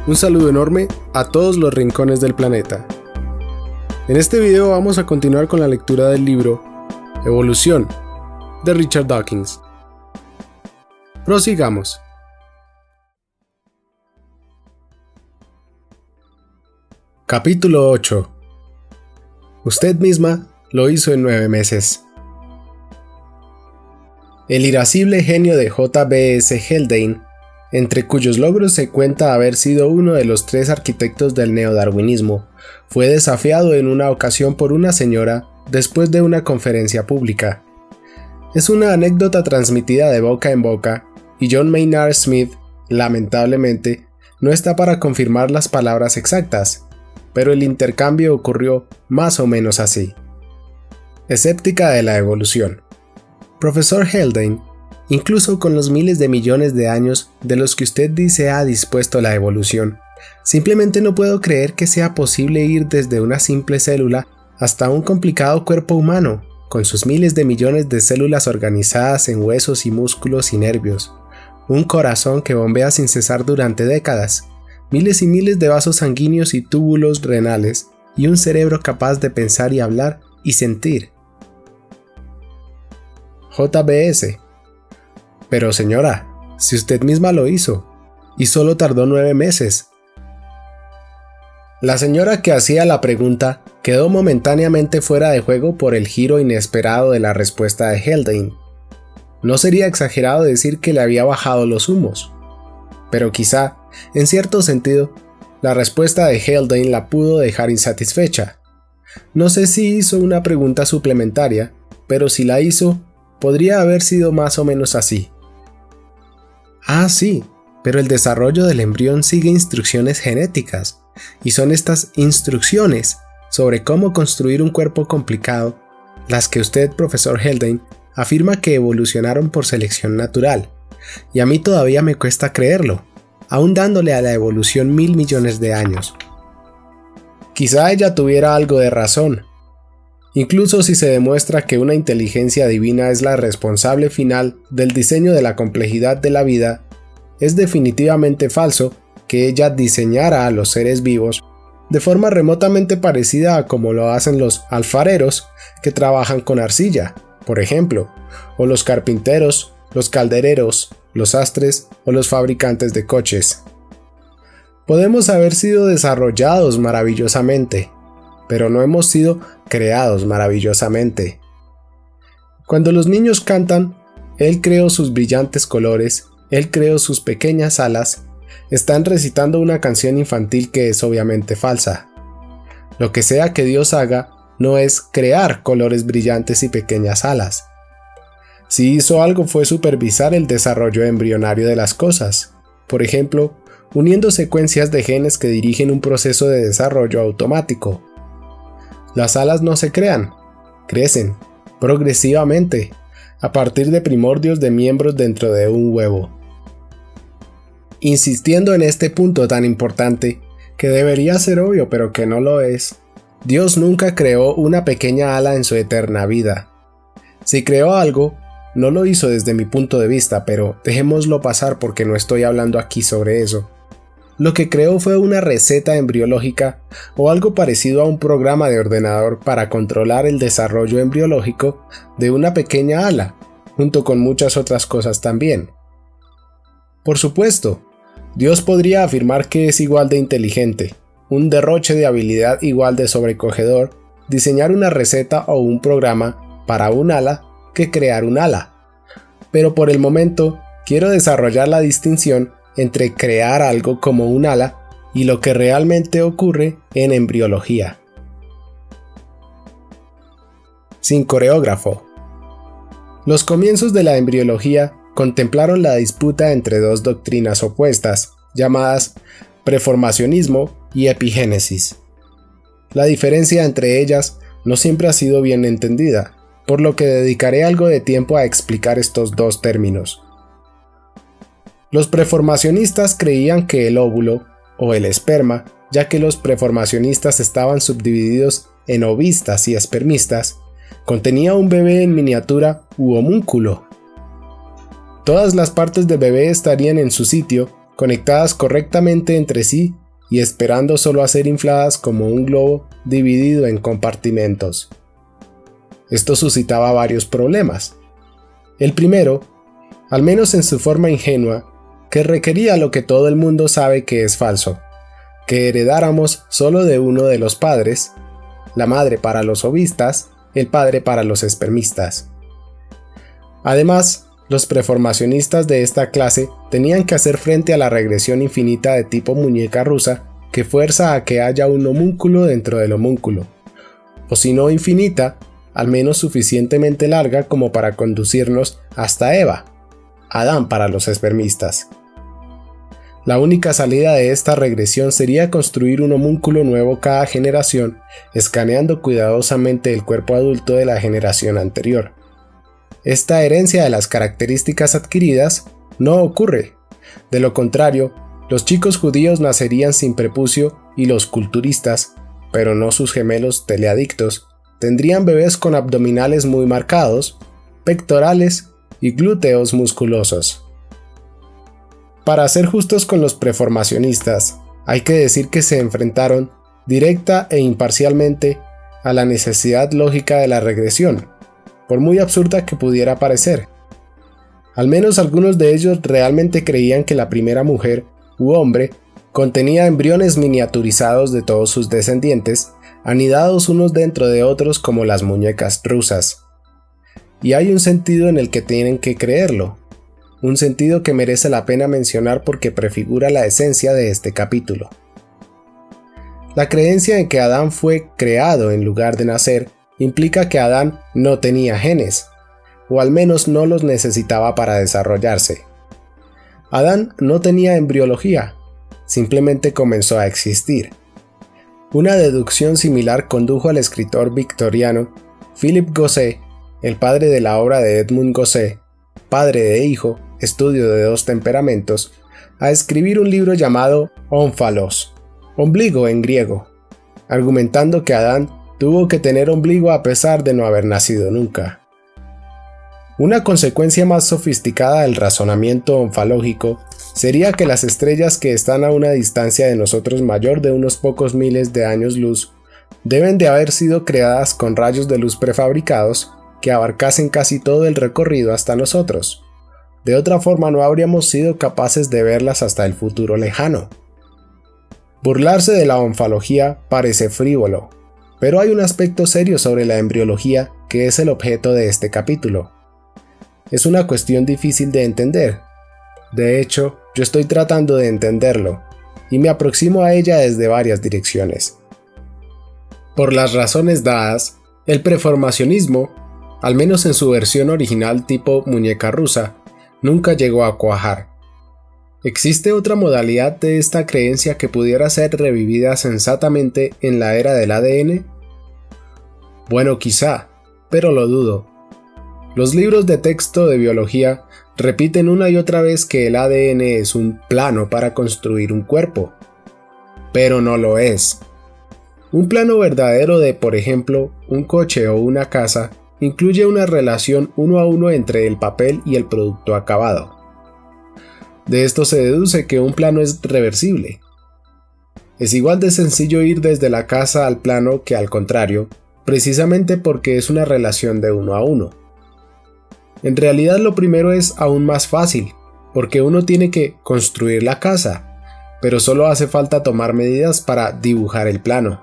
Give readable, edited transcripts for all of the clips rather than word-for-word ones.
Un saludo enorme a todos los rincones del planeta. En este video vamos a continuar con la lectura del libro Evolución de Richard Dawkins. Prosigamos. Capítulo 8. Usted misma lo hizo en 9 meses. El irascible genio de J.B.S. Haldane, entre cuyos logros se cuenta haber sido uno de los 3 arquitectos del neodarwinismo, fue desafiado en una ocasión por una señora después de una conferencia pública. Es una anécdota transmitida de boca en boca, y John Maynard Smith, lamentablemente, no está para confirmar las palabras exactas, pero el intercambio ocurrió más o menos así. Escéptica de la evolución. Profesor Haldane, incluso con los miles de millones de años de los que usted dice ha dispuesto la evolución, simplemente no puedo creer que sea posible ir desde una simple célula hasta un complicado cuerpo humano, con sus miles de millones de células organizadas en huesos y músculos y nervios, un corazón que bombea sin cesar durante décadas, miles y miles de vasos sanguíneos y túbulos renales, y un cerebro capaz de pensar y hablar y sentir. JBS. Pero señora, si usted misma lo hizo, y solo tardó 9 meses. La señora que hacía la pregunta quedó momentáneamente fuera de juego por el giro inesperado de la respuesta de Haldane. No sería exagerado decir que le había bajado los humos, pero quizá, en cierto sentido, la respuesta de Haldane la pudo dejar insatisfecha. No sé si hizo una pregunta suplementaria, pero si la hizo, podría haber sido más o menos así. Ah, sí, pero el desarrollo del embrión sigue instrucciones genéticas, y son estas instrucciones sobre cómo construir un cuerpo complicado las que usted, profesor Haldane, afirma que evolucionaron por selección natural, y a mí todavía me cuesta creerlo, aún dándole a la evolución 1000 millones de años. Quizá ella tuviera algo de razón. Incluso si se demuestra que una inteligencia divina es la responsable final del diseño de la complejidad de la vida, es definitivamente falso que ella diseñara a los seres vivos de forma remotamente parecida a como lo hacen los alfareros que trabajan con arcilla, por ejemplo, o los carpinteros, los caldereros, los sastres o los fabricantes de coches. Podemos haber sido desarrollados maravillosamente, pero no hemos sido creados maravillosamente. Cuando los niños cantan, Él creó sus brillantes colores, Él creó sus pequeñas alas, están recitando una canción infantil que es obviamente falsa. Lo que sea que Dios haga no es crear colores brillantes y pequeñas alas. Si hizo algo fue supervisar el desarrollo embrionario de las cosas, por ejemplo, uniendo secuencias de genes que dirigen un proceso de desarrollo automático. Las alas no se crean, crecen, progresivamente, a partir de primordios de miembros dentro de un huevo. Insistiendo en este punto tan importante, que debería ser obvio pero que no lo es, Dios nunca creó una pequeña ala en su eterna vida. Si creó algo, no lo hizo desde mi punto de vista, pero dejémoslo pasar porque no estoy hablando aquí sobre eso. Lo que creó fue una receta embriológica o algo parecido a un programa de ordenador para controlar el desarrollo embriológico de una pequeña ala, junto con muchas otras cosas también. Por supuesto, Dios podría afirmar que es igual de inteligente, un derroche de habilidad igual de sobrecogedor, diseñar una receta o un programa para un ala que crear un ala. Pero por el momento, quiero desarrollar la distinción entre crear algo como un ala y lo que realmente ocurre en embriología. Sin coreógrafo. Los comienzos de la embriología contemplaron la disputa entre 2 doctrinas opuestas, llamadas preformacionismo y epigénesis. La diferencia entre ellas no siempre ha sido bien entendida, por lo que dedicaré algo de tiempo a explicar estos 2 términos. Los preformacionistas creían que el óvulo, o el esperma, ya que los preformacionistas estaban subdivididos en ovistas y espermistas, contenía un bebé en miniatura u homúnculo. Todas las partes del bebé estarían en su sitio, conectadas correctamente entre sí y esperando solo a ser infladas como un globo dividido en compartimentos. Esto suscitaba varios problemas. El primero, al menos en su forma ingenua, que requería lo que todo el mundo sabe que es falso, que heredáramos solo de uno de los padres, la madre para los ovistas, el padre para los espermistas. Además, los preformacionistas de esta clase tenían que hacer frente a la regresión infinita de tipo muñeca rusa que fuerza a que haya un homúnculo dentro del homúnculo, o si no infinita, al menos suficientemente larga como para conducirnos hasta Eva, Adán para los espermistas. La única salida de esta regresión sería construir un homúnculo nuevo cada generación, escaneando cuidadosamente el cuerpo adulto de la generación anterior. Esta herencia de las características adquiridas no ocurre. De lo contrario, los chicos judíos nacerían sin prepucio y los culturistas, pero no sus gemelos teleadictos, tendrían bebés con abdominales muy marcados, pectorales y glúteos musculosos. Para ser justos con los preformacionistas, hay que decir que se enfrentaron directa e imparcialmente a la necesidad lógica de la regresión, por muy absurda que pudiera parecer. Al menos algunos de ellos realmente creían que la primera mujer u hombre contenía embriones miniaturizados de todos sus descendientes, anidados unos dentro de otros como las muñecas rusas. Y hay un sentido en el que tienen que creerlo, un sentido que merece la pena mencionar porque prefigura la esencia de este capítulo. La creencia en que Adán fue creado en lugar de nacer implica que Adán no tenía genes, o al menos no los necesitaba para desarrollarse. Adán no tenía embriología, simplemente comenzó a existir. Una deducción similar condujo al escritor victoriano Philip Gosset, el padre de la obra de Edmund Gosset, Padre de Hijo, Estudio de dos temperamentos, a escribir un libro llamado Ónfalos, ombligo en griego, argumentando que Adán tuvo que tener ombligo a pesar de no haber nacido nunca. Una consecuencia más sofisticada del razonamiento onfalógico sería que las estrellas que están a una distancia de nosotros mayor de unos pocos miles de años luz deben de haber sido creadas con rayos de luz prefabricados que abarcasen casi todo el recorrido hasta nosotros. De otra forma no habríamos sido capaces de verlas hasta el futuro lejano. Burlarse de la onfalogía parece frívolo, pero hay un aspecto serio sobre la embriología que es el objeto de este capítulo. Es una cuestión difícil de entender. De hecho, yo estoy tratando de entenderlo, y me aproximo a ella desde varias direcciones. Por las razones dadas, el preformacionismo, al menos en su versión original tipo muñeca rusa, nunca llegó a cuajar. ¿Existe otra modalidad de esta creencia que pudiera ser revivida sensatamente en la era del ADN? Bueno, quizá, pero lo dudo. Los libros de texto de biología repiten una y otra vez que el ADN es un plano para construir un cuerpo, pero no lo es. Un plano verdadero de, por ejemplo, un coche o una casa incluye una relación uno a uno entre el papel y el producto acabado. De esto se deduce que un plano es reversible. Es igual de sencillo ir desde la casa al plano que al contrario, precisamente porque es una relación de uno a uno. En realidad lo primero es aún más fácil, porque uno tiene que construir la casa, pero solo hace falta tomar medidas para dibujar el plano.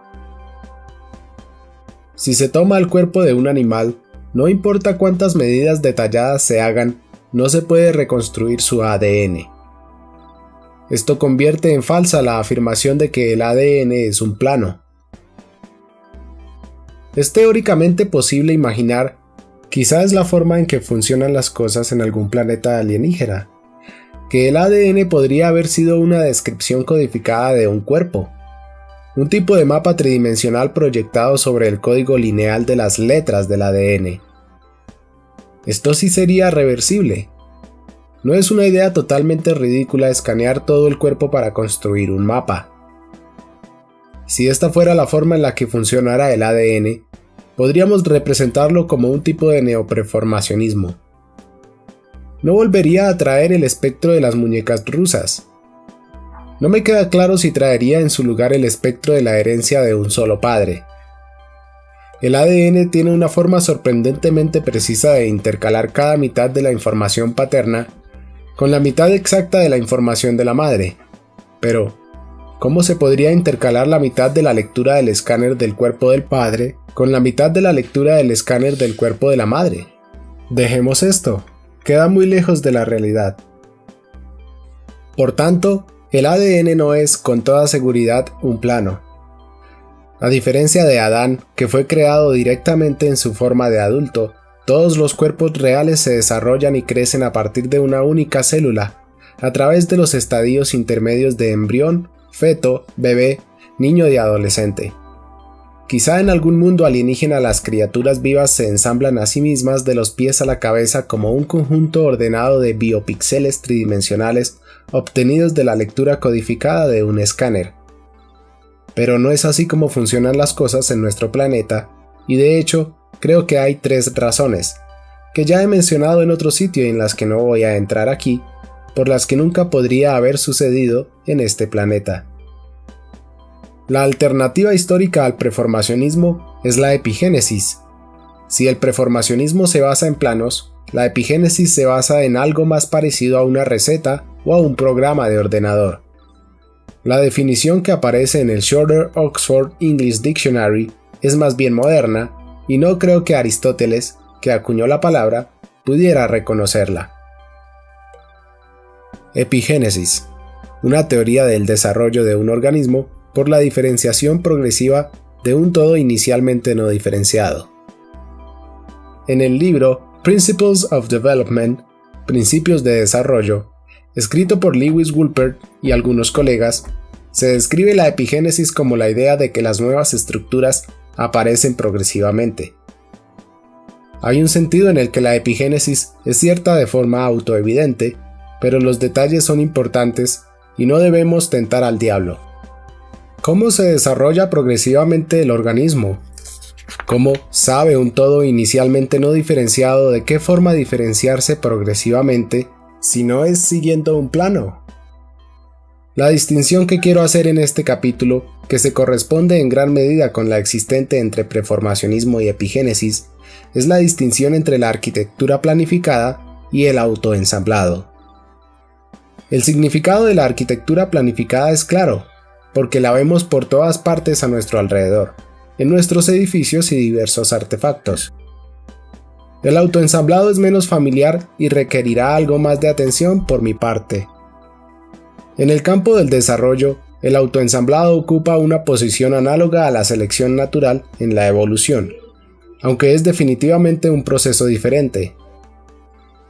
Si se toma el cuerpo de un animal, no importa cuántas medidas detalladas se hagan, no se puede reconstruir su ADN. Esto convierte en falsa la afirmación de que el ADN es un plano. Es teóricamente posible imaginar, quizás la forma en que funcionan las cosas en algún planeta alienígena, que el ADN podría haber sido una descripción codificada de un cuerpo, un tipo de mapa tridimensional proyectado sobre el código lineal de las letras del ADN. Esto sí sería reversible. No es una idea totalmente ridícula escanear todo el cuerpo para construir un mapa. Si esta fuera la forma en la que funcionara el ADN, podríamos representarlo como un tipo de neopreformacionismo. No volvería a traer el espectro de las muñecas rusas. No me queda claro si traería en su lugar el espectro de la herencia de un solo padre. El ADN tiene una forma sorprendentemente precisa de intercalar cada mitad de la información paterna con la mitad exacta de la información de la madre. Pero, ¿cómo se podría intercalar la mitad de la lectura del escáner del cuerpo del padre con la mitad de la lectura del escáner del cuerpo de la madre? Dejemos esto, queda muy lejos de la realidad. Por tanto, el ADN no es, con toda seguridad, un plano. A diferencia de Adán, que fue creado directamente en su forma de adulto, todos los cuerpos reales se desarrollan y crecen a partir de una única célula, a través de los estadios intermedios de embrión, feto, bebé, niño y adolescente. Quizá en algún mundo alienígena las criaturas vivas se ensamblan a sí mismas de los pies a la cabeza como un conjunto ordenado de biopíxeles tridimensionales obtenidos de la lectura codificada de un escáner. Pero no es así como funcionan las cosas en nuestro planeta, y de hecho, creo que hay 3 razones, que ya he mencionado en otro sitio y en las que no voy a entrar aquí, por las que nunca podría haber sucedido en este planeta. La alternativa histórica al preformacionismo es la epigénesis. Si el preformacionismo se basa en planos, la epigénesis se basa en algo más parecido a una receta o a un programa de ordenador. La definición que aparece en el Shorter Oxford English Dictionary es más bien moderna, y no creo que Aristóteles, que acuñó la palabra, pudiera reconocerla. Epigénesis, una teoría del desarrollo de un organismo por la diferenciación progresiva de un todo inicialmente no diferenciado. En el libro Principles of Development, Principios de Desarrollo, escrito por Lewis Wolpert y algunos colegas, se describe la epigénesis como la idea de que las nuevas estructuras aparecen progresivamente. Hay un sentido en el que la epigénesis es cierta de forma autoevidente, pero los detalles son importantes y no debemos tentar al diablo. ¿Cómo se desarrolla progresivamente el organismo? ¿Cómo sabe un todo inicialmente no diferenciado de qué forma diferenciarse progresivamente si no es siguiendo un plano? La distinción que quiero hacer en este capítulo, que se corresponde en gran medida con la existente entre preformacionismo y epigénesis, es la distinción entre la arquitectura planificada y el autoensamblado. El significado de la arquitectura planificada es claro, porque la vemos por todas partes a nuestro alrededor, en nuestros edificios y diversos artefactos. El autoensamblado es menos familiar y requerirá algo más de atención por mi parte. En el campo del desarrollo, el autoensamblado ocupa una posición análoga a la selección natural en la evolución, aunque es definitivamente un proceso diferente.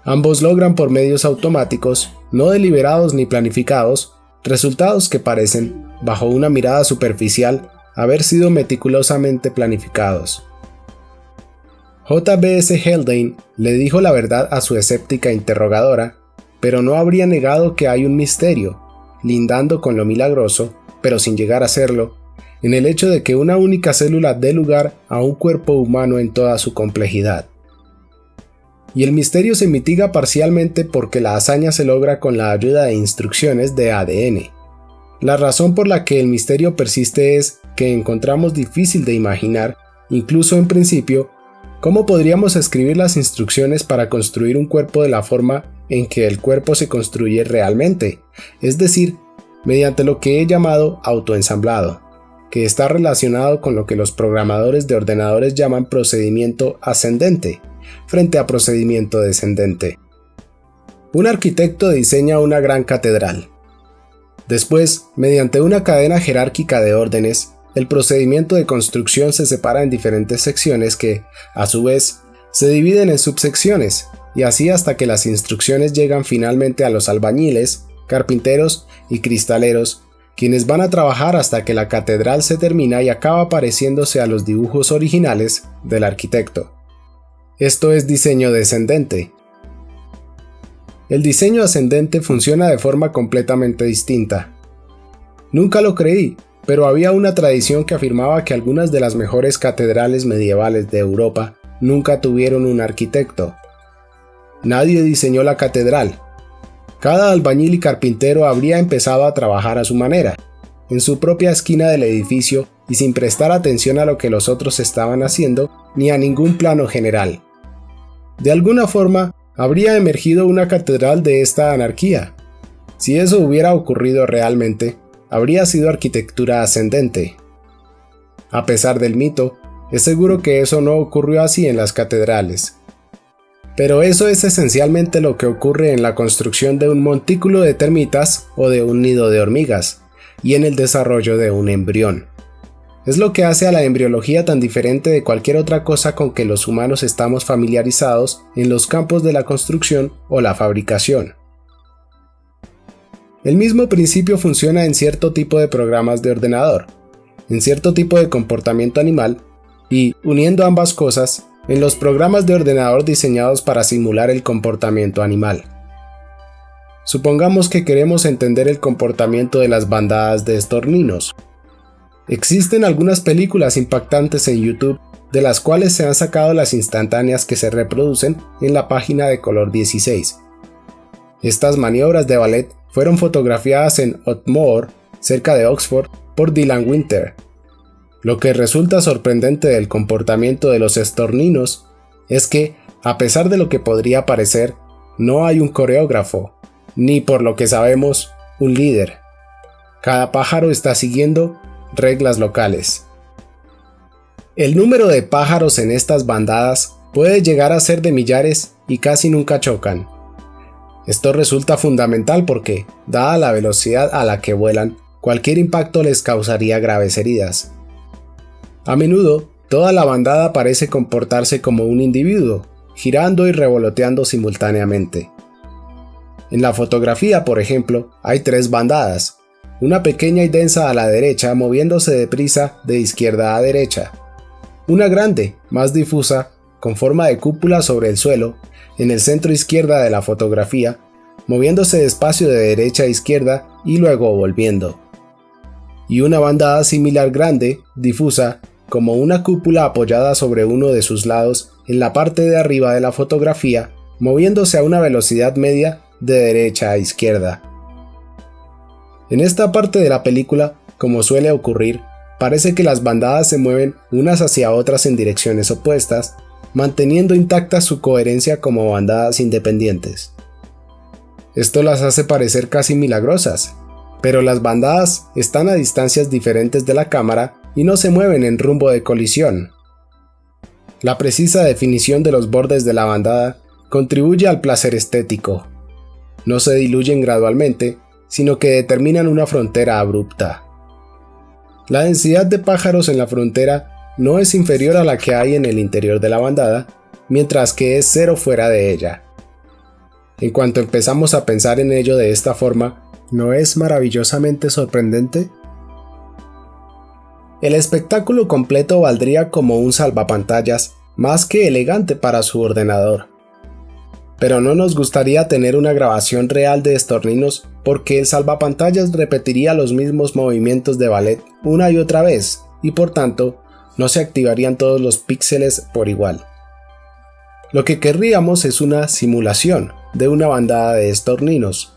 Ambos logran por medios automáticos, no deliberados ni planificados, resultados que parecen, bajo una mirada superficial, haber sido meticulosamente planificados. J.B.S. Haldane le dijo la verdad a su escéptica interrogadora, pero no habría negado que hay un misterio, lindando con lo milagroso, pero sin llegar a serlo, en el hecho de que una única célula dé lugar a un cuerpo humano en toda su complejidad. Y el misterio se mitiga parcialmente porque la hazaña se logra con la ayuda de instrucciones de ADN. La razón por la que el misterio persiste es que encontramos difícil de imaginar, incluso en principio, cómo podríamos escribir las instrucciones para construir un cuerpo de la forma en que el cuerpo se construye realmente, es decir, mediante lo que he llamado autoensamblado, que está relacionado con lo que los programadores de ordenadores llaman procedimiento ascendente, frente a procedimiento descendente. Un arquitecto diseña una gran catedral. Después, mediante una cadena jerárquica de órdenes, el procedimiento de construcción se separa en diferentes secciones que, a su vez, se dividen en subsecciones, y así hasta que las instrucciones llegan finalmente a los albañiles, carpinteros y cristaleros, quienes van a trabajar hasta que la catedral se termina y acaba pareciéndose a los dibujos originales del arquitecto. Esto es diseño descendente. El diseño ascendente funciona de forma completamente distinta. Nunca lo creí, pero había una tradición que afirmaba que algunas de las mejores catedrales medievales de Europa nunca tuvieron un arquitecto. Nadie diseñó la catedral. Cada albañil y carpintero habría empezado a trabajar a su manera, en su propia esquina del edificio y sin prestar atención a lo que los otros estaban haciendo ni a ningún plano general. De alguna forma, habría emergido una catedral de esta anarquía. Si eso hubiera ocurrido realmente, habría sido arquitectura ascendente. A pesar del mito, es seguro que eso no ocurrió así en las catedrales. Pero eso es esencialmente lo que ocurre en la construcción de un montículo de termitas o de un nido de hormigas, y en el desarrollo de un embrión. Es lo que hace a la embriología tan diferente de cualquier otra cosa con que los humanos estamos familiarizados en los campos de la construcción o la fabricación. El mismo principio funciona en cierto tipo de programas de ordenador, en cierto tipo de comportamiento animal y, uniendo ambas cosas, en los programas de ordenador diseñados para simular el comportamiento animal. Supongamos que queremos entender el comportamiento de las bandadas de estorninos. Existen algunas películas impactantes en YouTube de las cuales se han sacado las instantáneas que se reproducen en la página de color 16. Estas maniobras de ballet fueron fotografiadas en Otmoor, cerca de Oxford, por Dylan Winter. Lo que resulta sorprendente del comportamiento de los estorninos es que, a pesar de lo que podría parecer, no hay un coreógrafo, ni por lo que sabemos, un líder. Cada pájaro está siguiendo reglas locales. El número de pájaros en estas bandadas puede llegar a ser de millares y casi nunca chocan. Esto resulta fundamental porque, dada la velocidad a la que vuelan, cualquier impacto les causaría graves heridas. A menudo, toda la bandada parece comportarse como un individuo, girando y revoloteando simultáneamente. En la fotografía, por ejemplo, hay 3 bandadas, una pequeña y densa a la derecha moviéndose deprisa de izquierda a derecha, una grande, más difusa, con forma de cúpula sobre el suelo, en el centro izquierda de la fotografía, moviéndose despacio de derecha a izquierda y luego volviendo, y una bandada similar grande, difusa, como una cúpula apoyada sobre uno de sus lados en la parte de arriba de la fotografía, moviéndose a una velocidad media de derecha a izquierda. En esta parte de la película, como suele ocurrir, parece que las bandadas se mueven unas hacia otras en direcciones opuestas, manteniendo intacta su coherencia como bandadas independientes. Esto las hace parecer casi milagrosas, pero las bandadas están a distancias diferentes de la cámara y no se mueven en rumbo de colisión. La precisa definición de los bordes de la bandada contribuye al placer estético. No se diluyen gradualmente, sino que determinan una frontera abrupta. La densidad de pájaros en la frontera no es inferior a la que hay en el interior de la bandada, mientras que es 0 fuera de ella. En cuanto empezamos a pensar en ello de esta forma, ¿no es maravillosamente sorprendente? El espectáculo completo valdría como un salvapantallas más que elegante para su ordenador. Pero no nos gustaría tener una grabación real de estorninos porque el salvapantallas repetiría los mismos movimientos de ballet una y otra vez y por tanto no se activarían todos los píxeles por igual. Lo que querríamos es una simulación de una bandada de estorninos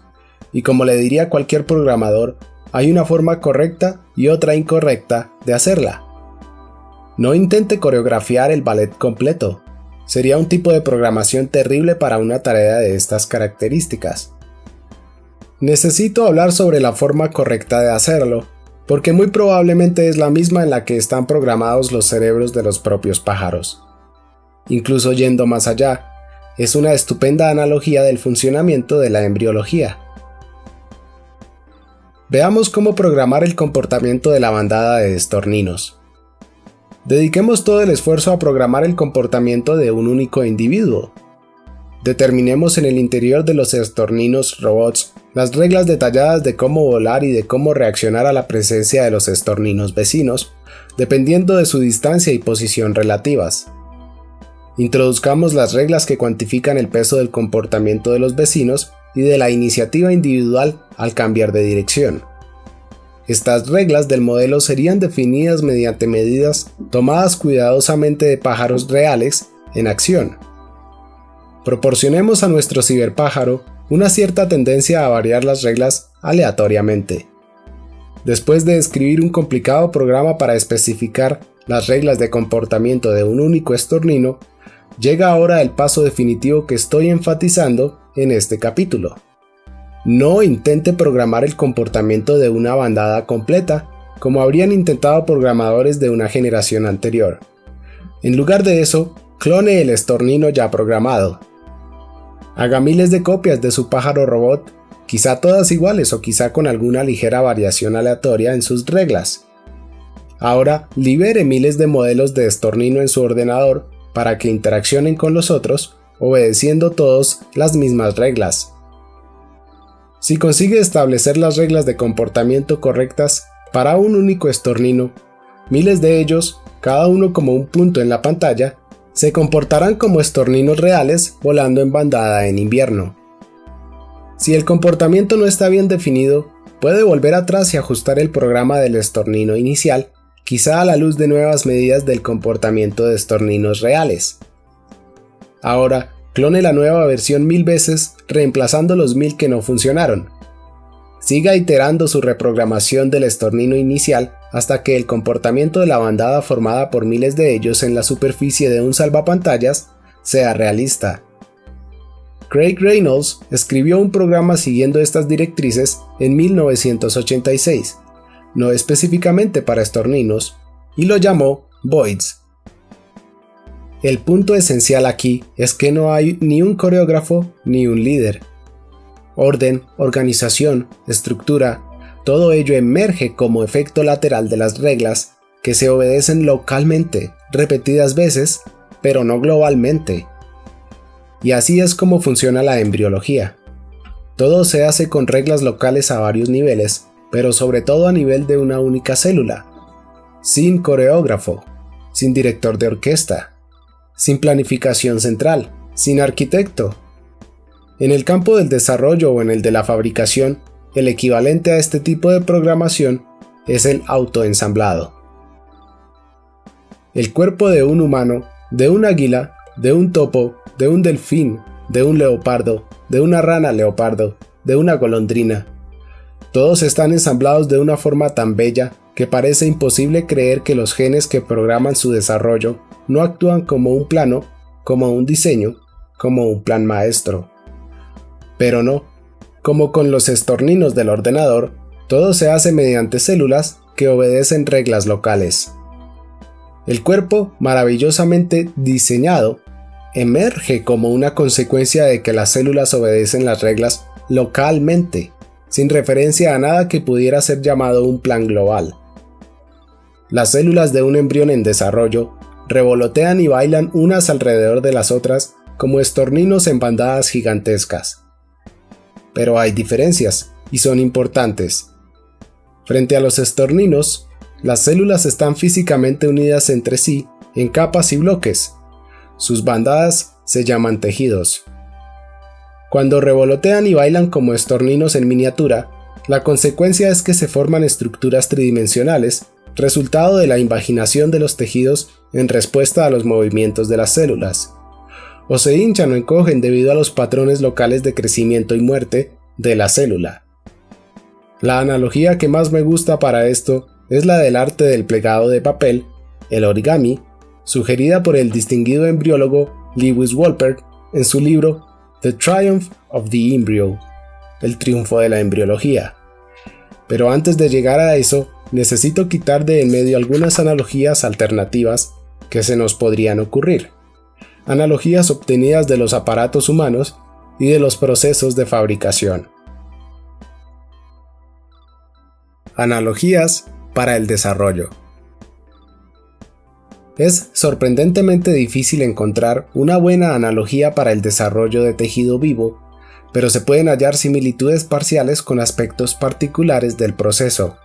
y como le diría cualquier programador, hay una forma correcta y otra incorrecta de hacerla. No intente coreografiar el ballet completo. Sería un tipo de programación terrible para una tarea de estas características. Necesito hablar sobre la forma correcta de hacerlo, porque muy probablemente es la misma en la que están programados los cerebros de los propios pájaros. Incluso yendo más allá, es una estupenda analogía del funcionamiento de la embriología. Veamos cómo programar el comportamiento de la bandada de estorninos. Dediquemos todo el esfuerzo a programar el comportamiento de un único individuo. Determinemos en el interior de los estorninos robots las reglas detalladas de cómo volar y de cómo reaccionar a la presencia de los estorninos vecinos, dependiendo de su distancia y posición relativas. Introduzcamos las reglas que cuantifican el peso del comportamiento de los vecinos y de la iniciativa individual al cambiar de dirección. Estas reglas del modelo serían definidas mediante medidas tomadas cuidadosamente de pájaros reales en acción. Proporcionemos a nuestro ciberpájaro una cierta tendencia a variar las reglas aleatoriamente. Después de escribir un complicado programa para especificar las reglas de comportamiento de un único estornino, llega ahora el paso definitivo que estoy enfatizando en este capítulo. No intente programar el comportamiento de una bandada completa, como habrían intentado programadores de una generación anterior. En lugar de eso, clone el estornino ya programado. Haga miles de copias de su pájaro robot, quizá todas iguales o quizá con alguna ligera variación aleatoria en sus reglas. Ahora libere miles de modelos de estornino en su ordenador para que interaccionen con los otros, obedeciendo todos las mismas reglas. Si consigue establecer las reglas de comportamiento correctas para un único estornino, miles de ellos, cada uno como un punto en la pantalla, se comportarán como estorninos reales volando en bandada en invierno. Si el comportamiento no está bien definido, puede volver atrás y ajustar el programa del estornino inicial, quizá a la luz de nuevas medidas del comportamiento de estorninos reales. Ahora, clone la nueva versión 1000 veces, reemplazando los 1000 que no funcionaron. Siga iterando su reprogramación del estornino inicial hasta que el comportamiento de la bandada formada por miles de ellos en la superficie de un salvapantallas sea realista. Craig Reynolds escribió un programa siguiendo estas directrices en 1986, no específicamente para estorninos, y lo llamó Voids. El punto esencial aquí es que no hay ni un coreógrafo ni un líder. Orden, organización, estructura, todo ello emerge como efecto lateral de las reglas que se obedecen localmente, repetidas veces, pero no globalmente. Y así es como funciona la embriología. Todo se hace con reglas locales a varios niveles, pero sobre todo a nivel de una única célula, sin coreógrafo, sin director de orquesta, sin planificación central, sin arquitecto. En el campo del desarrollo o en el de la fabricación, el equivalente a este tipo de programación es el autoensamblado. El cuerpo de un humano, de un águila, de un topo, de un delfín, de un leopardo, de una rana leopardo, de una golondrina. Todos están ensamblados de una forma tan bella que parece imposible creer que los genes que programan su desarrollo no actúan como un plano, como un diseño, como un plan maestro. Pero no, como con los estorninos del ordenador, todo se hace mediante células que obedecen reglas locales. El cuerpo, maravillosamente diseñado, emerge como una consecuencia de que las células obedecen las reglas localmente, sin referencia a nada que pudiera ser llamado un plan global. Las células de un embrión en desarrollo revolotean y bailan unas alrededor de las otras como estorninos en bandadas gigantescas. Pero hay diferencias, y son importantes. Frente a los estorninos, las células están físicamente unidas entre sí en capas y bloques. Sus bandadas se llaman tejidos. Cuando revolotean y bailan como estorninos en miniatura, la consecuencia es que se forman estructuras tridimensionales, resultado de la invaginación de los tejidos en respuesta a los movimientos de las células. O se hinchan o encogen debido a los patrones locales de crecimiento y muerte de la célula. La analogía que más me gusta para esto es la del arte del plegado de papel, el origami, sugerida por el distinguido embriólogo Lewis Wolpert en su libro The Triumph of the Embryo, el triunfo de la embriología. Pero antes de llegar a eso, necesito quitar de en medio algunas analogías alternativas que se nos podrían ocurrir. Analogías obtenidas de los aparatos humanos y de los procesos de fabricación. Analogías para el desarrollo. Es sorprendentemente difícil encontrar una buena analogía para el desarrollo de tejido vivo, pero se pueden hallar similitudes parciales con aspectos particulares del proceso.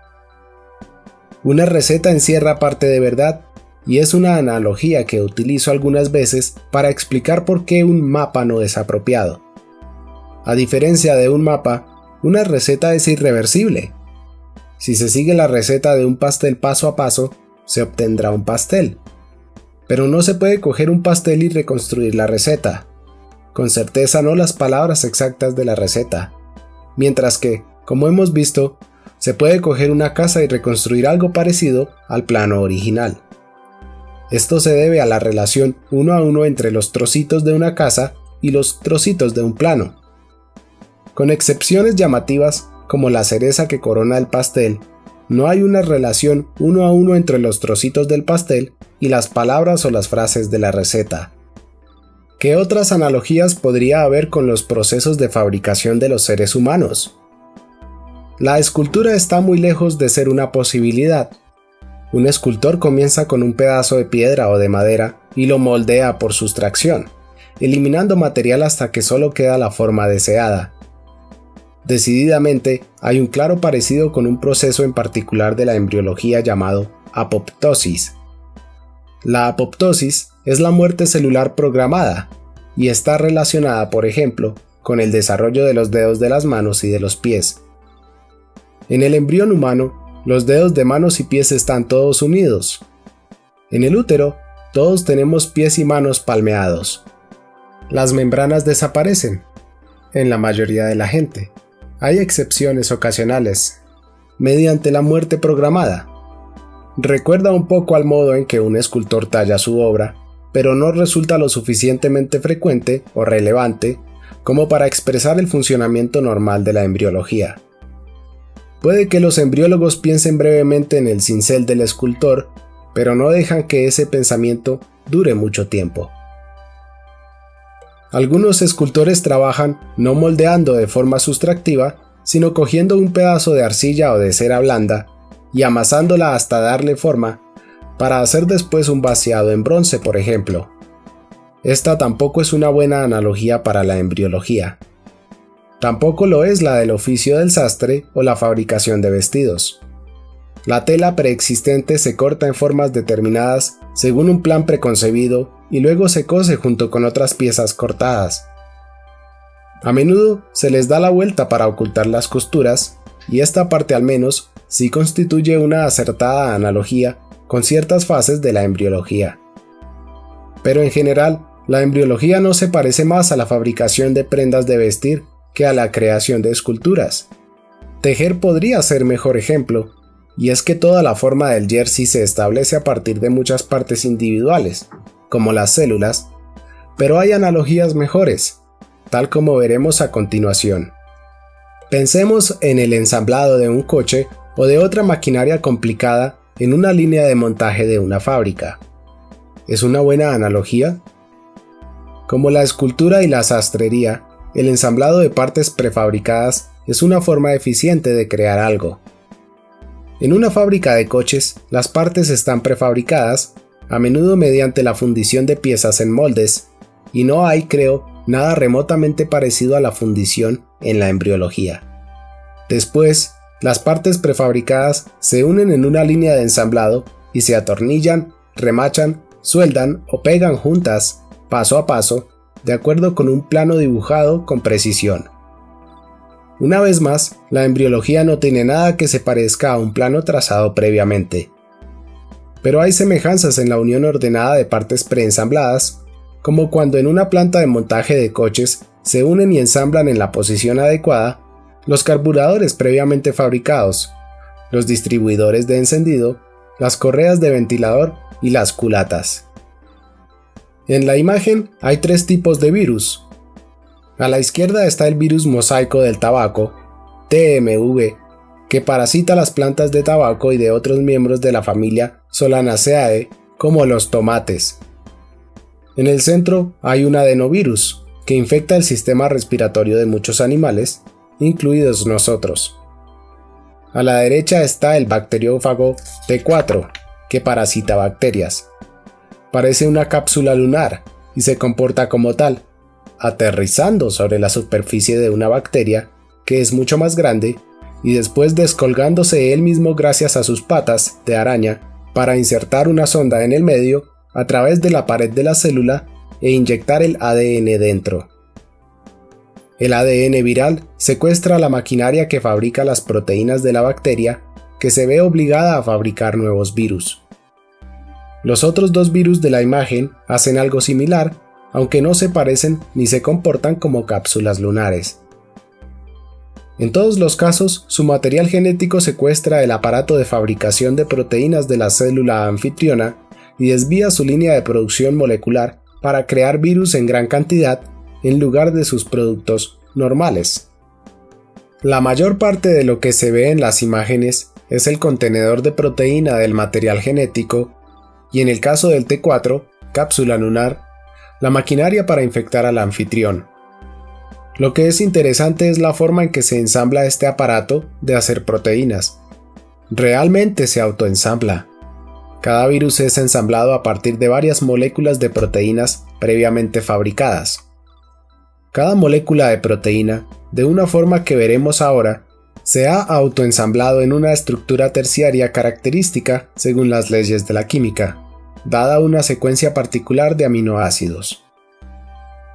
Una receta encierra parte de verdad, y es una analogía que utilizo algunas veces para explicar por qué un mapa no es apropiado. A diferencia de un mapa, una receta es irreversible. Si se sigue la receta de un pastel paso a paso, se obtendrá un pastel. Pero no se puede coger un pastel y reconstruir la receta. con certeza no las palabras exactas de la receta, mientras que, como hemos visto, se puede coger una casa y reconstruir algo parecido al plano original. Esto se debe a la relación uno a uno entre los trocitos de una casa y los trocitos de un plano. Con excepciones llamativas como la cereza que corona el pastel, no hay una relación uno a uno entre los trocitos del pastel y las palabras o las frases de la receta. ¿Qué otras analogías podría haber con los procesos de fabricación de los seres humanos? La escultura está muy lejos de ser una posibilidad. Un escultor comienza con un pedazo de piedra o de madera y lo moldea por sustracción, eliminando material hasta que solo queda la forma deseada. Decididamente, hay un claro parecido con un proceso en particular de la embriología llamado apoptosis. La apoptosis es la muerte celular programada y está relacionada, por ejemplo, con el desarrollo de los dedos de las manos y de los pies. En el embrión humano, los dedos de manos y pies están todos unidos. En el útero, todos tenemos pies y manos palmeados. Las membranas desaparecen, en la mayoría de la gente. Hay excepciones ocasionales, mediante la muerte programada. Recuerda un poco al modo en que un escultor talla su obra, pero no resulta lo suficientemente frecuente o relevante como para expresar el funcionamiento normal de la embriología. Puede que los embriólogos piensen brevemente en el cincel del escultor, pero no dejan que ese pensamiento dure mucho tiempo. Algunos escultores trabajan no moldeando de forma sustractiva, sino cogiendo un pedazo de arcilla o de cera blanda y amasándola hasta darle forma, para hacer después un vaciado en bronce, por ejemplo. Esta tampoco es una buena analogía para la embriología. Tampoco lo es la del oficio del sastre o la fabricación de vestidos. La tela preexistente se corta en formas determinadas según un plan preconcebido y luego se cose junto con otras piezas cortadas. A menudo se les da la vuelta para ocultar las costuras, y esta parte al menos sí constituye una acertada analogía con ciertas fases de la embriología. Pero en general, la embriología no se parece más a la fabricación de prendas de vestir que a la creación de esculturas. Tejer podría ser mejor ejemplo, y es que toda la forma del jersey se establece a partir de muchas partes individuales, como las células, pero hay analogías mejores, tal como veremos a continuación. Pensemos en el ensamblado de un coche o de otra maquinaria complicada en una línea de montaje de una fábrica. ¿Es una buena analogía? Como la escultura y la sastrería, el ensamblado de partes prefabricadas es una forma eficiente de crear algo. En una fábrica de coches, las partes están prefabricadas, a menudo mediante la fundición de piezas en moldes, y no hay, creo, nada remotamente parecido a la fundición en la embriología. Después, las partes prefabricadas se unen en una línea de ensamblado y se atornillan, remachan, sueldan o pegan juntas, paso a paso, de acuerdo con un plano dibujado con precisión. Una vez más, la embriología no tiene nada que se parezca a un plano trazado previamente. Pero hay semejanzas en la unión ordenada de partes preensambladas, como cuando en una planta de montaje de coches se unen y ensamblan en la posición adecuada los carburadores previamente fabricados, los distribuidores de encendido, las correas de ventilador y las culatas. En la imagen hay tres tipos de virus. A la izquierda está el virus mosaico del tabaco, TMV, que parasita las plantas de tabaco y de otros miembros de la familia Solanaceae, como los tomates. En el centro hay un adenovirus, que infecta el sistema respiratorio de muchos animales, incluidos nosotros. A la derecha está el bacteriófago T4, que parasita bacterias. Parece una cápsula lunar y se comporta como tal, aterrizando sobre la superficie de una bacteria que es mucho más grande y después descolgándose él mismo gracias a sus patas de araña para insertar una sonda en el medio a través de la pared de la célula e inyectar el ADN dentro. El ADN viral secuestra la maquinaria que fabrica las proteínas de la bacteria, que se ve obligada a fabricar nuevos virus. Los otros dos virus de la imagen hacen algo similar, aunque no se parecen ni se comportan como cápsulas lunares. En todos los casos, su material genético secuestra el aparato de fabricación de proteínas de la célula anfitriona y desvía su línea de producción molecular para crear virus en gran cantidad en lugar de sus productos normales. La mayor parte de lo que se ve en las imágenes es el contenedor de proteína del material genético y, en el caso del T4, cápsula lunar, la maquinaria para infectar al anfitrión. Lo que es interesante es la forma en que se ensambla este aparato de hacer proteínas. Realmente se autoensambla. Cada virus es ensamblado a partir de varias moléculas de proteínas previamente fabricadas. Cada molécula de proteína, de una forma que veremos ahora, se ha autoensamblado en una estructura terciaria característica según las leyes de la química, dada una secuencia particular de aminoácidos.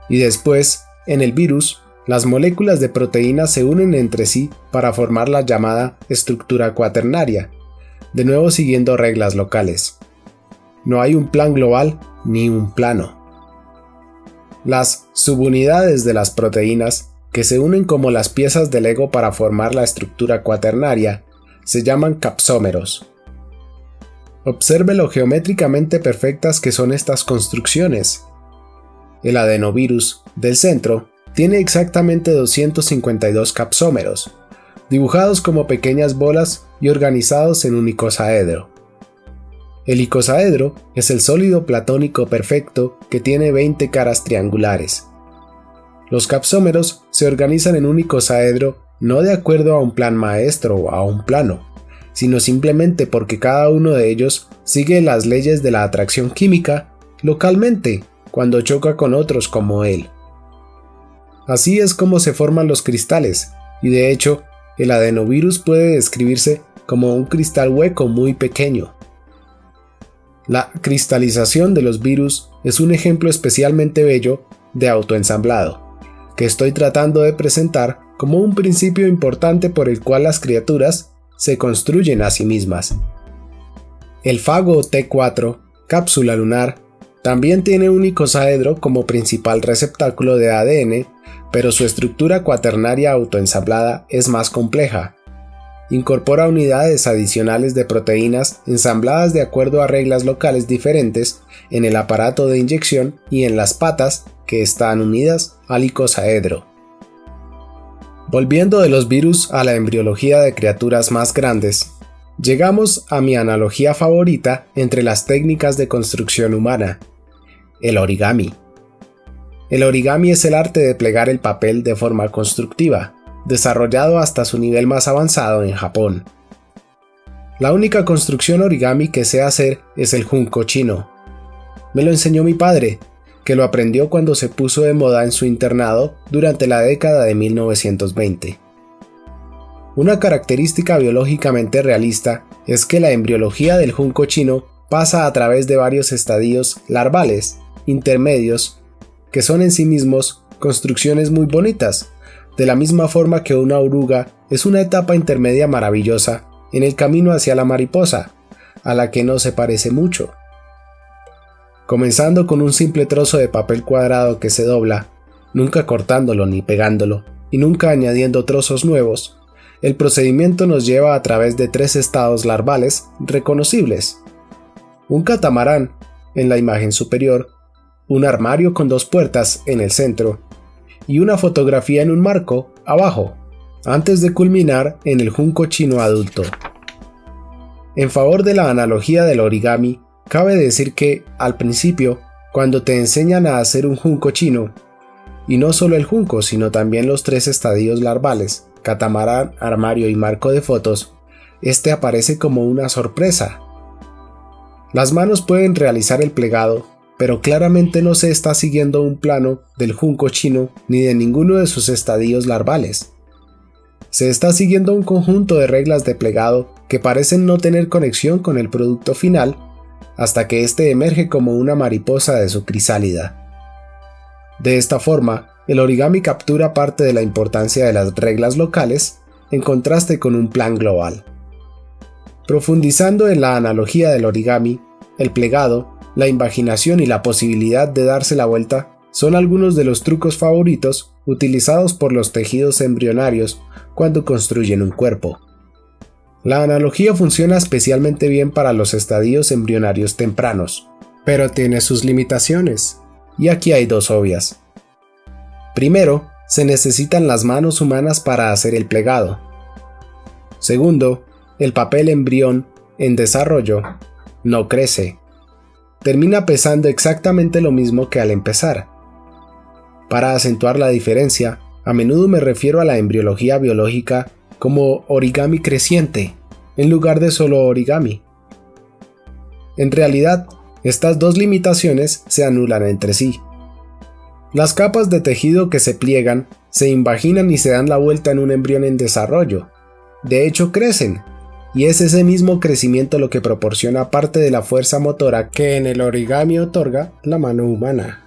Y después, en el virus, las moléculas de proteína se unen entre sí para formar la llamada estructura cuaternaria, de nuevo siguiendo reglas locales. No hay un plan global ni un plano. Las subunidades de las proteínas, que se unen como las piezas de Lego para formar la estructura cuaternaria, se llaman capsómeros. Observe lo geométricamente perfectas que son estas construcciones. El adenovirus del centro tiene exactamente 252 capsómeros, dibujados como pequeñas bolas y organizados en un icosaedro. El icosaedro es el sólido platónico perfecto que tiene 20 caras triangulares. Los capsómeros se organizan en un icosaedro no de acuerdo a un plan maestro o a un plano, sino simplemente porque cada uno de ellos sigue las leyes de la atracción química localmente cuando choca con otros como él. Así es como se forman los cristales, y de hecho, el adenovirus puede describirse como un cristal hueco muy pequeño. La cristalización de los virus es un ejemplo especialmente bello de autoensamblado, que estoy tratando de presentar como un principio importante por el cual las criaturas se construyen a sí mismas. El fago T4, cápsula lunar, también tiene un icosaedro como principal receptáculo de ADN, pero su estructura cuaternaria autoensamblada es más compleja. Incorpora unidades adicionales de proteínas ensambladas de acuerdo a reglas locales diferentes en el aparato de inyección y en las patas que están unidas al icosaedro. Volviendo de los virus a la embriología de criaturas más grandes, llegamos a mi analogía favorita entre las técnicas de construcción humana: el origami. El origami es el arte de plegar el papel de forma constructiva, desarrollado hasta su nivel más avanzado en Japón. La única construcción origami que sé hacer es el junko chino. Me lo enseñó mi padre, que lo aprendió cuando se puso de moda en su internado durante la década de 1920. Una característica biológicamente realista es que la embriología del junko chino pasa a través de varios estadios larvales, intermedios, que son en sí mismos construcciones muy bonitas, de la misma forma que una oruga es una etapa intermedia maravillosa en el camino hacia la mariposa, a la que no se parece mucho. Comenzando con un simple trozo de papel cuadrado que se dobla, nunca cortándolo ni pegándolo, y nunca añadiendo trozos nuevos, el procedimiento nos lleva a través de 3 estados larvales reconocibles: un catamarán en la imagen superior, un armario con 2 puertas en el centro, y una fotografía en un marco abajo, antes de culminar en el junko chino adulto. En favor de la analogía del origami, cabe decir que, al principio, cuando te enseñan a hacer un junko chino, y no solo el junko, sino también los 3 estadios larvales, catamarán, armario y marco de fotos, este aparece como una sorpresa. Las manos pueden realizar el plegado, pero claramente no se está siguiendo un plano del junko chino ni de ninguno de sus estadios larvales. Se está siguiendo un conjunto de reglas de plegado que parecen no tener conexión con el producto final hasta que éste emerge como una mariposa de su crisálida. De esta forma, el origami captura parte de la importancia de las reglas locales en contraste con un plan global. Profundizando en la analogía del origami, el plegado, la invaginación y la posibilidad de darse la vuelta son algunos de los trucos favoritos utilizados por los tejidos embrionarios cuando construyen un cuerpo. La analogía funciona especialmente bien para los estadios embrionarios tempranos, pero tiene sus limitaciones, y aquí hay dos obvias. Primero, se necesitan las manos humanas para hacer el plegado. Segundo, el papel embrión en desarrollo no crece. Termina pesando exactamente lo mismo que al empezar. Para acentuar la diferencia, a menudo me refiero a la embriología biológica como origami creciente, en lugar de solo origami. En realidad, estas dos limitaciones se anulan entre sí. Las capas de tejido que se pliegan, se invaginan y se dan la vuelta en un embrión en desarrollo. De hecho, crecen, y es ese mismo crecimiento lo que proporciona parte de la fuerza motora que en el origami otorga la mano humana.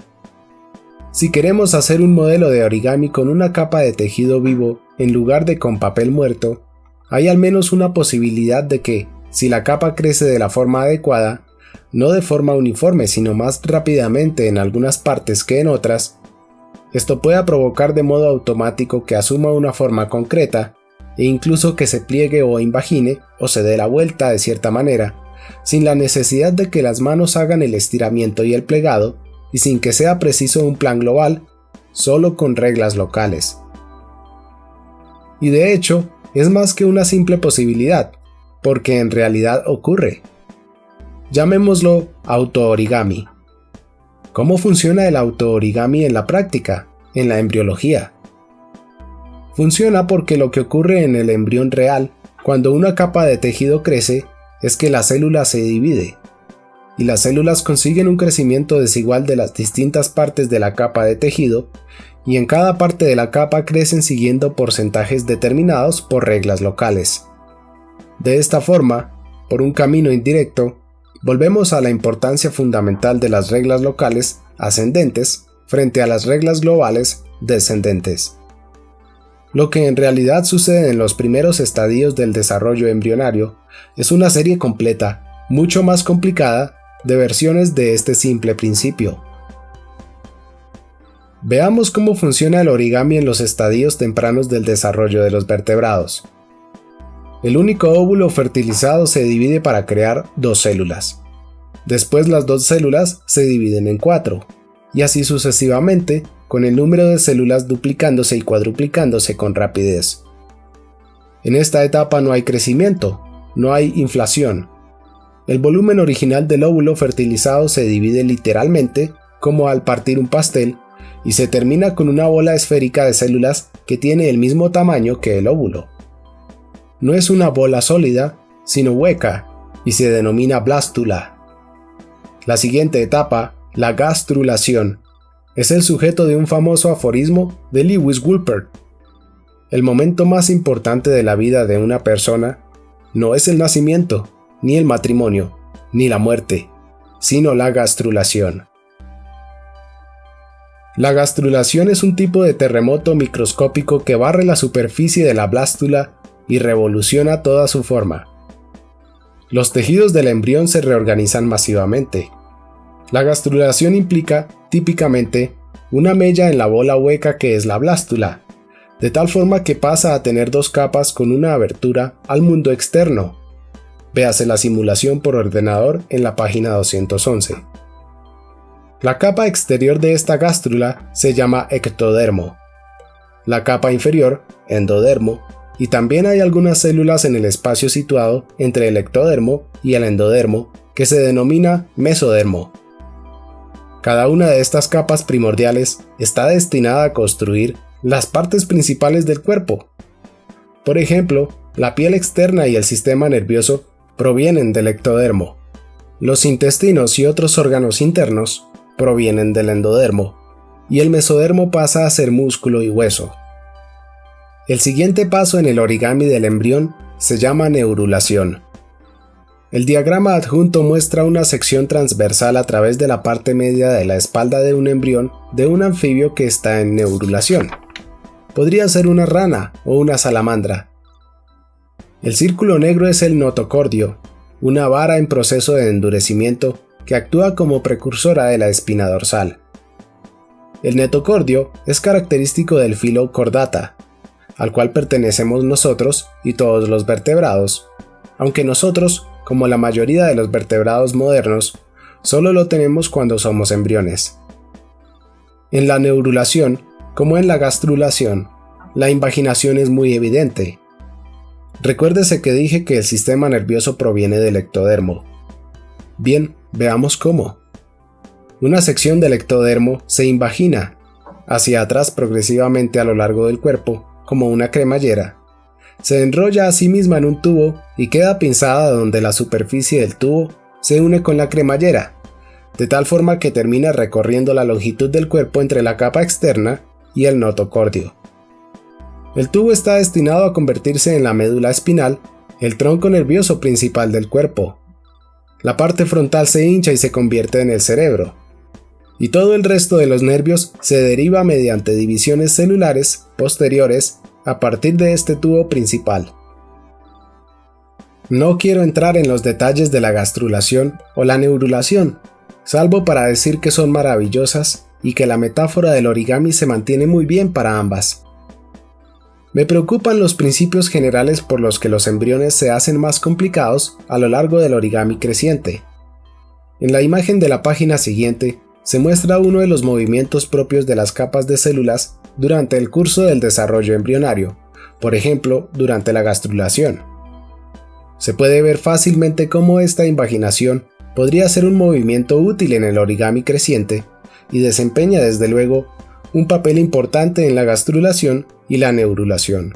Si queremos hacer un modelo de origami con una capa de tejido vivo en lugar de con papel muerto, hay al menos una posibilidad de que, si la capa crece de la forma adecuada, no de forma uniforme sino más rápidamente en algunas partes que en otras, esto pueda provocar de modo automático que asuma una forma concreta e incluso que se pliegue o invagine o se dé la vuelta de cierta manera, sin la necesidad de que las manos hagan el estiramiento y el plegado, y sin que sea preciso un plan global, solo con reglas locales. Y de hecho, es más que una simple posibilidad, porque en realidad ocurre. Llamémoslo autoorigami. ¿Cómo funciona el autoorigami en la práctica, en la embriología? Funciona porque lo que ocurre en el embrión real, cuando una capa de tejido crece, es que la célula se divide, y las células consiguen un crecimiento desigual de las distintas partes de la capa de tejido, y en cada parte de la capa crecen siguiendo porcentajes determinados por reglas locales. De esta forma, por un camino indirecto, volvemos a la importancia fundamental de las reglas locales ascendentes frente a las reglas globales descendentes. Lo que en realidad sucede en los primeros estadios del desarrollo embrionario es una serie completa, mucho más complicada, de versiones de este simple principio. Veamos cómo funciona el origami en los estadios tempranos del desarrollo de los vertebrados. El único óvulo fertilizado se divide para crear dos células. Después las dos células se dividen en 4, y así sucesivamente, con el número de células duplicándose y cuadruplicándose con rapidez. En esta etapa no hay crecimiento, no hay inflación. El volumen original del óvulo fertilizado se divide literalmente, como al partir un pastel, y se termina con una bola esférica de células que tiene el mismo tamaño que el óvulo. No es una bola sólida, sino hueca, y se denomina blástula. La siguiente etapa, la gastrulación, es el sujeto de un famoso aforismo de Lewis Wolpert. El momento más importante de la vida de una persona no es el nacimiento, ni el matrimonio, ni la muerte, sino la gastrulación. La gastrulación es un tipo de terremoto microscópico que barre la superficie de la blástula y revoluciona toda su forma. Los tejidos del embrión se reorganizan masivamente. La gastrulación implica, típicamente, una mella en la bola hueca que es la blástula, de tal forma que pasa a tener dos capas con una abertura al mundo externo. Véase la simulación por ordenador en la página 211. La capa exterior de esta gástrula se llama ectodermo. La capa inferior, endodermo, y también hay algunas células en el espacio situado entre el ectodermo y el endodermo que se denomina mesodermo. Cada una de estas capas primordiales está destinada a construir las partes principales del cuerpo. Por ejemplo, la piel externa y el sistema nervioso provienen del ectodermo. Los intestinos y otros órganos internos provienen del endodermo, y el mesodermo pasa a ser músculo y hueso. El siguiente paso en el origami del embrión se llama neurulación. El diagrama adjunto muestra una sección transversal a través de la parte media de la espalda de un embrión de un anfibio que está en neurulación. Podría ser una rana o una salamandra. El círculo negro es el notocordio, una vara en proceso de endurecimiento que actúa como precursora de la espina dorsal. El netocordio es característico del filo Chordata, al cual pertenecemos nosotros y todos los vertebrados, aunque nosotros, como la mayoría de los vertebrados modernos, solo lo tenemos cuando somos embriones. En la neurulación, como en la gastrulación, la invaginación es muy evidente. Recuérdese que dije que el sistema nervioso proviene del ectodermo. Bien, veamos cómo. Una sección del ectodermo se invagina hacia atrás progresivamente a lo largo del cuerpo, como una cremallera. Se enrolla a sí misma en un tubo y queda pinzada donde la superficie del tubo se une con la cremallera, de tal forma que termina recorriendo la longitud del cuerpo entre la capa externa y el notocordio. El tubo está destinado a convertirse en la médula espinal, el tronco nervioso principal del cuerpo. La parte frontal se hincha y se convierte en el cerebro, y todo el resto de los nervios se deriva mediante divisiones celulares posteriores a partir de este tubo principal. No quiero entrar en los detalles de la gastrulación o la neurulación, salvo para decir que son maravillosas y que la metáfora del origami se mantiene muy bien para ambas. Me preocupan los principios generales por los que los embriones se hacen más complicados a lo largo del origami creciente. En la imagen de la página siguiente se muestra uno de los movimientos propios de las capas de células durante el curso del desarrollo embrionario, por ejemplo, durante la gastrulación. Se puede ver fácilmente cómo esta invaginación podría ser un movimiento útil en el origami creciente y desempeña desde luego un papel importante en la gastrulación y la neurulación.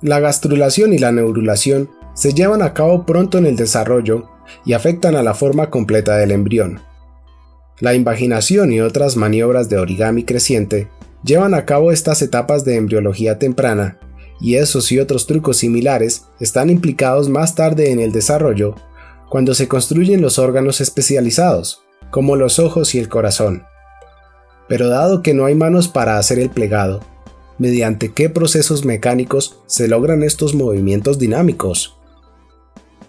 La gastrulación y la neurulación se llevan a cabo pronto en el desarrollo y afectan a la forma completa del embrión. La invaginación y otras maniobras de origami creciente llevan a cabo estas etapas de embriología temprana, y esos y otros trucos similares están implicados más tarde en el desarrollo, cuando se construyen los órganos especializados, como los ojos y el corazón. Pero dado que no hay manos para hacer el plegado, ¿mediante qué procesos mecánicos se logran estos movimientos dinámicos?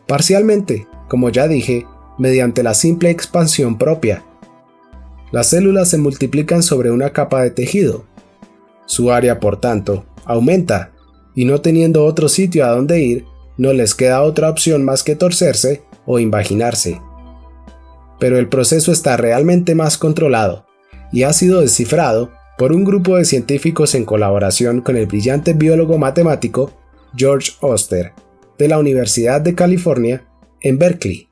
Parcialmente, como ya dije, mediante la simple expansión propia. Las células se multiplican sobre una capa de tejido. Su área, por tanto, aumenta, y no teniendo otro sitio a donde ir, no les queda otra opción más que torcerse o invaginarse. Pero el proceso está realmente más controlado, y ha sido descifrado por un grupo de científicos en colaboración con el brillante biólogo matemático George Oster, de la Universidad de California, en Berkeley.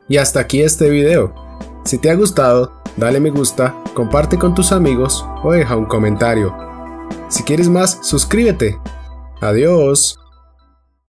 Y hasta aquí este video. Si te ha gustado, dale me gusta, comparte con tus amigos o deja un comentario. Si quieres más, suscríbete. Adiós.